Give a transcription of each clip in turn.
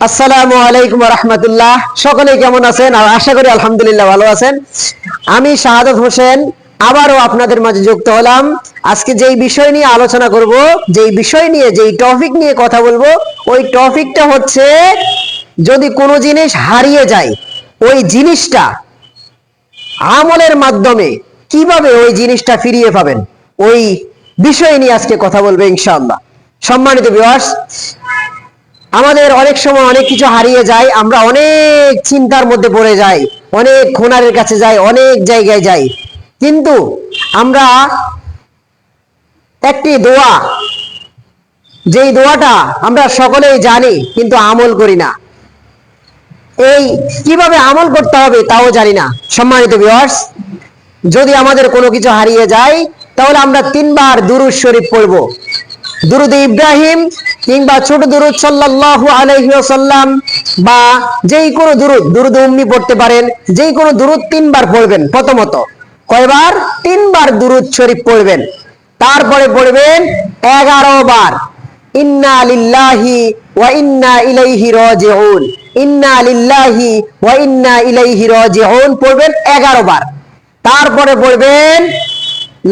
আসসালামু আলাইকুম ওয়া রাহমাতুল্লাহ। সকলে কেমন আছেন? আর আশা করি আলহামদুলিল্লাহ ভালো আছেন। আমি শাহাদাত হোসেন আবারও আপনাদের মাঝে যুক্ত হলাম। আজকে যেই বিষয় নিয়ে আলোচনা করব, যেই বিষয় নিয়ে, যেই টপিক নিয়ে কথা বলবো, ওই টপিকটা হচ্ছে যদি কোনো জিনিস হারিয়ে যায়, ওই জিনিসটা আমলের মাধ্যমে কিভাবে ওই জিনিসটা ফিরিয়ে পাবেন, ওই বিষয় নিয়ে আজকে কথা বলবো ইনশাআল্লাহ। সম্মানিত ভিউয়ার্স, আমাদের অনেক সময় অনেক কিছু হারিয়ে যায়, আমরা অনেক চিন্তার মধ্যে পড়ে যাই, অনেক খুনারের কাছে যাই, অনেক জায়গায় যাই, কিন্তু আমরা একটি দোয়া, যেই দোয়াটা আমরা সকলেই জানি কিন্তু আমল করি না, এই কিভাবে আমল করতে হবে তাও জানি না। সম্মানিত ভিউয়ার্স, যদি আমাদের কোনো কিছু হারিয়ে যায় তাহলে আমরা তিনবার দুরূদ শরীফ পড়ব। দুরূদ ইব্রাহিম কিংবা ছোট দুরূদ সাল্লাল্লাহু আলাইহি ওয়াসাল্লাম, বা যেই কোনো দুরূদ, দুরূদ উম্মি পড়তে পারেন, যেই কোনো দুরূদ তিনবার পড়বেন। প্রথমত কয়বার? তিনবার দুরূদ শরীফ পড়বেন। তারপরে পড়বেন 11 বার ইন্না লিল্লাহি ওয়া ইন্না ইলাইহি রাজিউন। ইন্না লিল্লাহি ওয়া ইন্না ইলাইহি রাজিউন পড়বেন 11 বার। তারপরে পড়বেন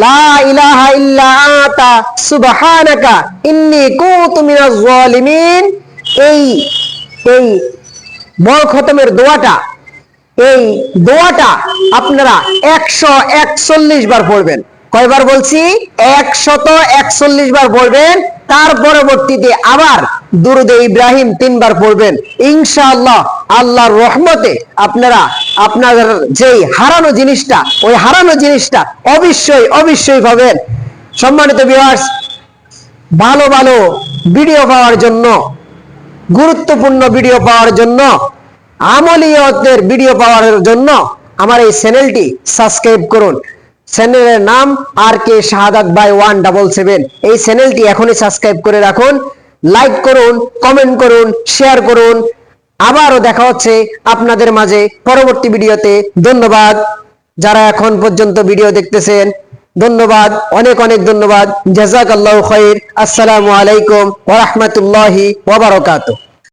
লা ইলাহা ইল্লা আনতা সুবহানাকা ইন্নী কুনতু মিনাজ জালিমিন। এই এই বড় খতমের দোয়াটা, এই দোয়াটা আপনারা 141 বার পড়বেন। কয়বার বলছি? 141 বার পড়বেন। তার পরবর্তীতে আবার দুরূদে ইব্রাহিম 3 বার পড়বেন। ইনশাআল্লাহ আল্লাহর রহমতে আপনারা আপনাদের যেই হারানো জিনিসটা, ওই হারানো জিনিসটা অবশ্যই অবশ্যই পাবেন। সম্মানিত ভিউয়ার্স, ভালো ভালো ভিডিও পাওয়ার জন্য, গুরুত্বপূর্ণ ভিডিও পাওয়ার জন্য, আমলিয়তের ভিডিও পাওয়ার জন্য আমার এই চ্যানেলটি সাবস্ক্রাইব করুন। চ্যানেলের নাম RK শাহাদাত বাই 177। এই চ্যানেলটি এখনই সাবস্ক্রাইব করে রাখুন, লাইক করুন, কমেন্ট করুন, শেয়ার করুন। আবারও দেখা হচ্ছে আপনাদের মাঝে পরবর্তী ভিডিওতে। ধন্যবাদ যারা এখন পর্যন্ত ভিডিও দেখতেছেন, ধন্যবাদ, অনেক অনেক ধন্যবাদ। জাযাকাল্লাহু খাইর। আসসালামু আলাইকুম ওয়া রাহমাতুল্লাহি ওয়া বারাকাতুহু।